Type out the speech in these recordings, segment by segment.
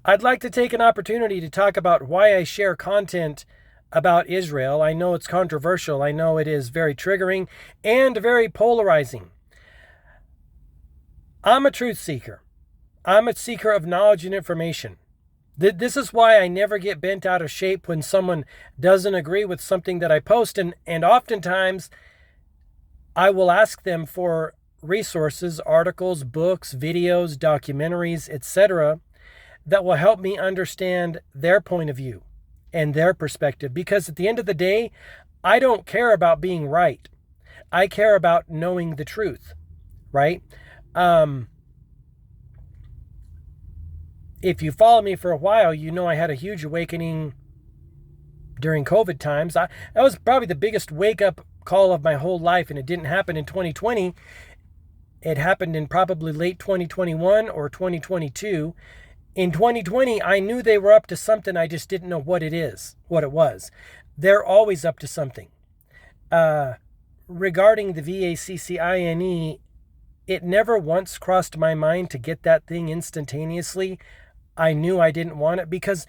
I'd like to take an opportunity to talk about why I share content about Israel. I know it's controversial. I know it is very triggering and very polarizing. I'm a truth seeker. I'm a seeker of knowledge and information. This is why I never get bent out of shape when someone doesn't agree with something that I post. And oftentimes I will ask them for resources, articles, books, videos, documentaries, etc., that will help me understand their point of view and their perspective. Because at the end of the day, I don't care about being right. I care about knowing the truth, right? If you follow me for a while, you know I had a huge awakening during COVID times. That was probably the biggest wake-up call of my whole life, and it didn't happen in 2020. It happened in probably late 2021 or 2022. In 2020, I knew they were up to something. I just didn't know what it was. They're always up to something. Regarding the VACCINE, it never once crossed my mind to get that thing instantaneously. I knew I didn't want it because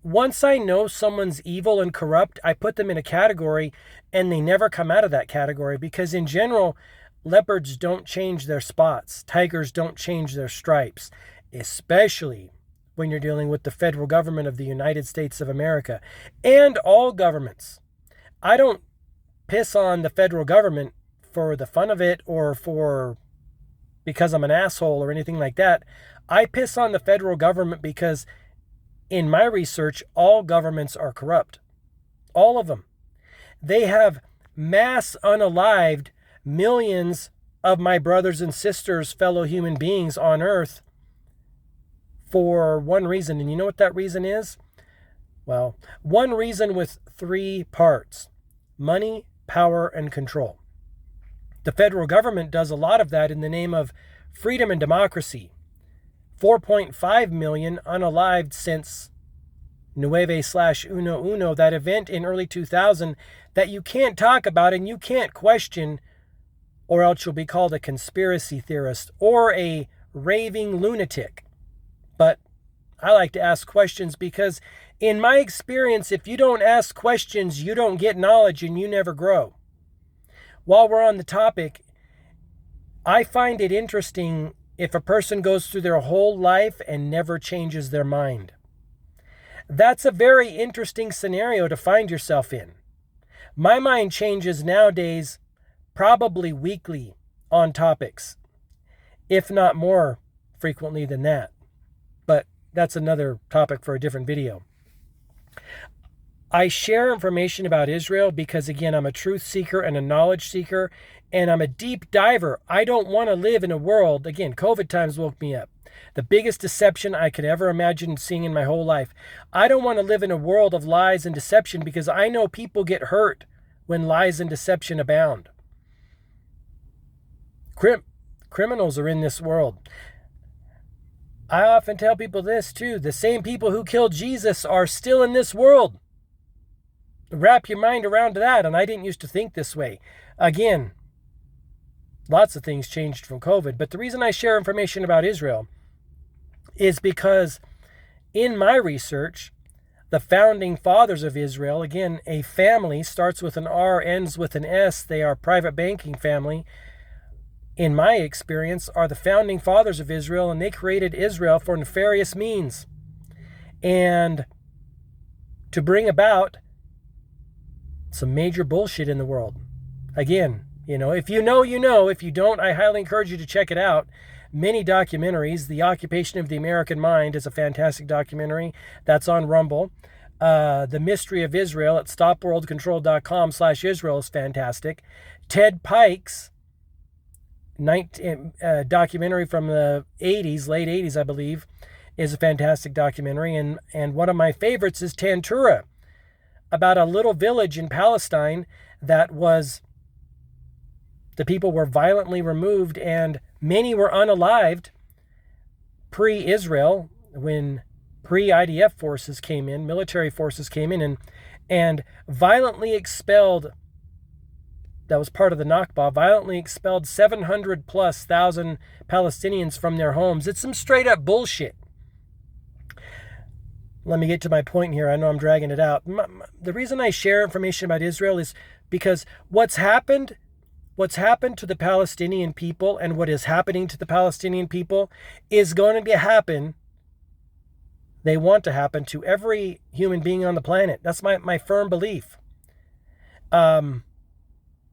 once I know someone's evil and corrupt, I put them in a category and they never come out of that category because in general, leopards don't change their spots. Tigers don't change their stripes, especially when you're dealing with the federal government of the United States of America and all governments. I don't piss on the federal government for the fun of it or because I'm an asshole or anything like that. I piss on the federal government because in my research, all governments are corrupt. All of them. They have mass unalived millions of my brothers and sisters, fellow human beings on earth for one reason. And you know what that reason is? Well, one reason with three parts: money, power, and control. The federal government does a lot of that in the name of freedom and democracy. 4.5 million unalived since Nueve/Uno, that event in early 2000 that you can't talk about and you can't question, or else you'll be called a conspiracy theorist or a raving lunatic. But I like to ask questions because in my experience, if you don't ask questions, you don't get knowledge and you never grow. While we're on the topic, I find it interesting if a person goes through their whole life and never changes their mind. That's a very interesting scenario to find yourself in. My mind changes nowadays probably weekly on topics, if not more frequently than that. But that's another topic for a different video. I share information about Israel because, again, I'm a truth seeker and a knowledge seeker, and I'm a deep diver. I don't want to live in a world, again, COVID times woke me up. The biggest deception I could ever imagine seeing in my whole life. I don't want to live in a world of lies and deception because I know people get hurt when lies and deception abound. Criminals are in this world. I often tell people this too. The same people who killed Jesus are still in this world. Wrap your mind around that, and I didn't used to think this way. Again, lots of things changed from COVID, but the reason I share information about Israel is because in my research, the founding fathers of Israel, again, a family starts with an R, ends with an S. They are a private banking family. In my experience, are the founding fathers of Israel, and they created Israel for nefarious means and to bring about some major bullshit in the world. Again, if you know, you know. If you don't, I highly encourage you to check it out. Many documentaries. The Occupation of the American Mind is a fantastic documentary. That's on Rumble. The Mystery of Israel at stopworldcontrol.com/Israel is fantastic. Ted Pike's documentary from the 80s, late 80s, I believe, is a fantastic documentary. And one of my favorites is Tantura, about a little village in Palestine that the people were violently removed and many were unalived pre-Israel, when pre-IDF forces came in, military forces came in and violently expelled, that was part of the Nakba, violently expelled 700 plus thousand Palestinians from their homes. It's some straight up bullshit. let me get to my point here. I know I'm dragging it out. The reason I share information about Israel is because what's happened to the Palestinian people and what is happening to the Palestinian people is going to happen. They want to happen to every human being on the planet. That's my firm belief. I'm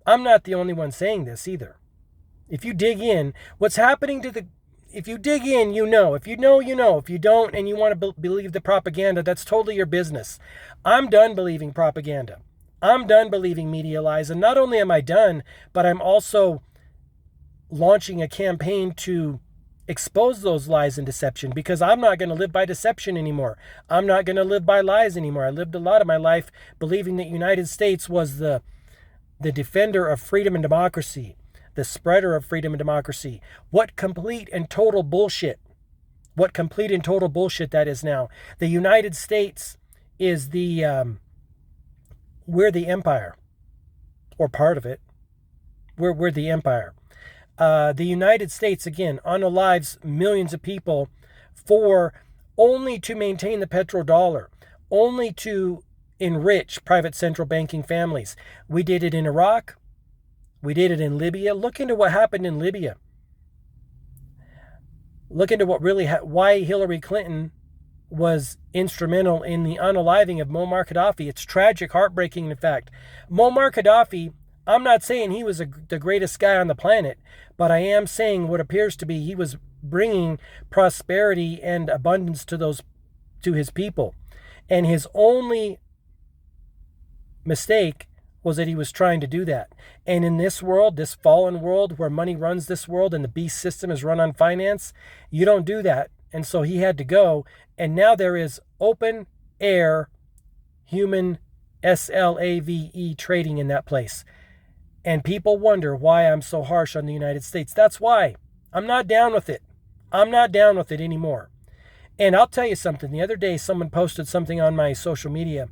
not the only one saying this either. If you dig in, what's happening to the... If you dig in, you know. If you know, you know. If you don't and you want to believe the propaganda, that's totally your business. I'm done believing propaganda. I'm done believing media lies. And not only am I done, but I'm also launching a campaign to expose those lies and deception, because I'm not going to live by deception anymore. I'm not going to live by lies anymore. I lived a lot of my life believing that the United States was the defender of freedom and democracy, the spreader of freedom and democracy. What complete and total bullshit. What complete and total bullshit that is now. The United States is we're the empire, or part of it. We're the empire. The United States, again, unalives millions of people for only to maintain the petrodollar, only to enrich private central banking families. We did it in Iraq. We did it in Libya. Look into what happened in Libya. Look into what really why Hillary Clinton was instrumental in the unaliving of Muammar Gaddafi. It's tragic, heartbreaking, in fact. Muammar Gaddafi, I'm not saying he was the greatest guy on the planet, but I am saying what appears to be he was bringing prosperity and abundance to his people. And his only mistake was that he was trying to do that. And in this world, this fallen world where money runs this world and the beast system is run on finance, you don't do that. And so he had to go. And now there is open air human SLAVE trading in that place. And people wonder why I'm so harsh on the United States. That's why. I'm not down with it. I'm not down with it anymore. And I'll tell you something. The other day, someone posted something on my social media.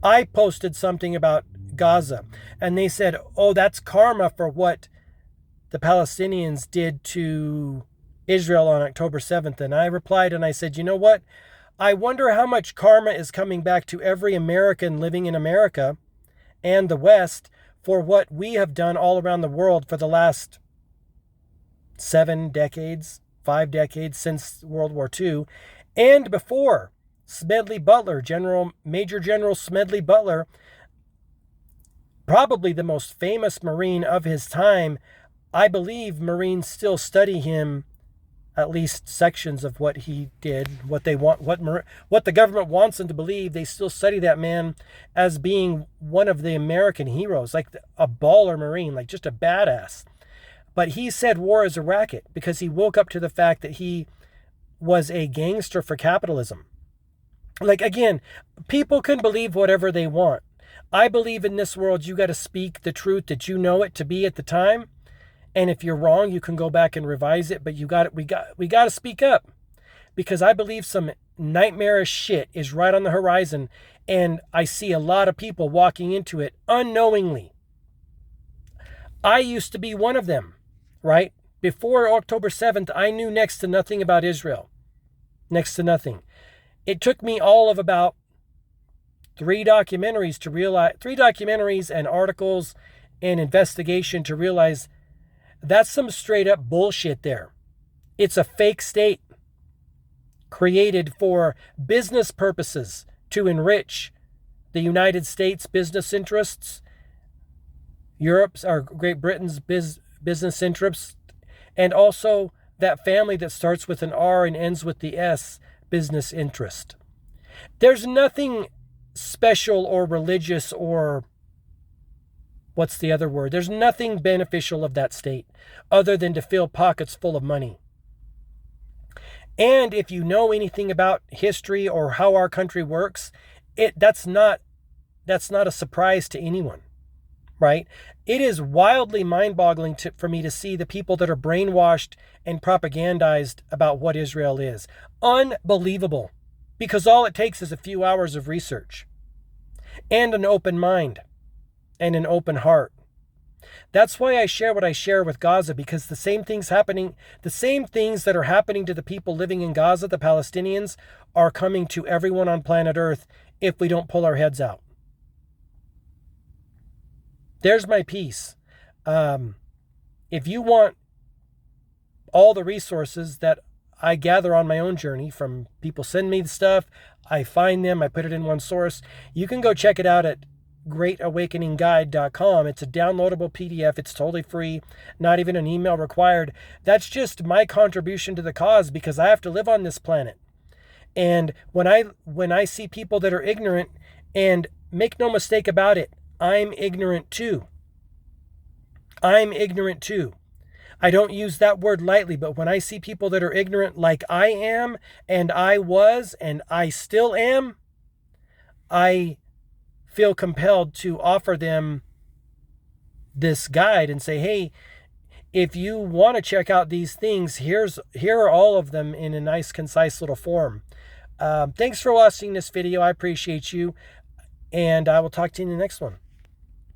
I posted something about Gaza, and they said, oh, that's karma for what the Palestinians did to Israel on October 7th. And I replied and I said, you know what? I wonder how much karma is coming back to every American living in America and the West for what we have done all around the world for the last 5 decades since World War II, and before. Smedley Butler, Major General Smedley Butler, probably the most famous Marine of his time. I believe Marines still study him, at least sections of what he did, what the government wants them to believe. They still study that man as being one of the American heroes, like a baller Marine, like just a badass. But he said war is a racket because he woke up to the fact that he was a gangster for capitalism. Like, again, people can believe whatever they want. I believe in this world you got to speak the truth that you know it to be at the time. And if you're wrong, you can go back and revise it. But we got to speak up, because I believe some nightmarish shit is right on the horizon. And I see a lot of people walking into it unknowingly. I used to be one of them, right? Before October 7th, I knew next to nothing about Israel. Next to nothing. It took me all of about 3 documentaries and articles and investigation to realize that's some straight up bullshit there. It's a fake state created for business purposes to enrich the United States business interests, Europe's or Great Britain's business interests, and also that family that starts with an R and ends with the S, business interest. There's nothing special or religious or what's the other word? There's nothing beneficial of that state other than to fill pockets full of money. And if you know anything about history or how our country works, that's not a surprise to anyone, right? It is wildly mind-boggling for me to see the people that are brainwashed and propagandized about what Israel is. Unbelievable. Because all it takes is a few hours of research and an open mind and an open heart. That's why I share what I share with Gaza, because the same things that are happening to the people living in Gaza, the Palestinians, are coming to everyone on planet Earth if we don't pull our heads out. There's my piece. If you want all the resources that I gather on my own journey from people send me the stuff, I find them, I put it in one source, you can go check it out at greatawakeningguide.com. It's a downloadable PDF. It's totally free, not even an email required. That's just my contribution to the cause, because I have to live on this planet. And when I see people that are ignorant, and make no mistake about it, I'm ignorant too. I'm ignorant too. I don't use that word lightly, but when I see people that are ignorant like I am, and I was, and I still am, I feel compelled to offer them this guide and say, hey, if you want to check out these things, here are all of them in a nice, concise little form. Thanks for watching this video. I appreciate you, and I will talk to you in the next one.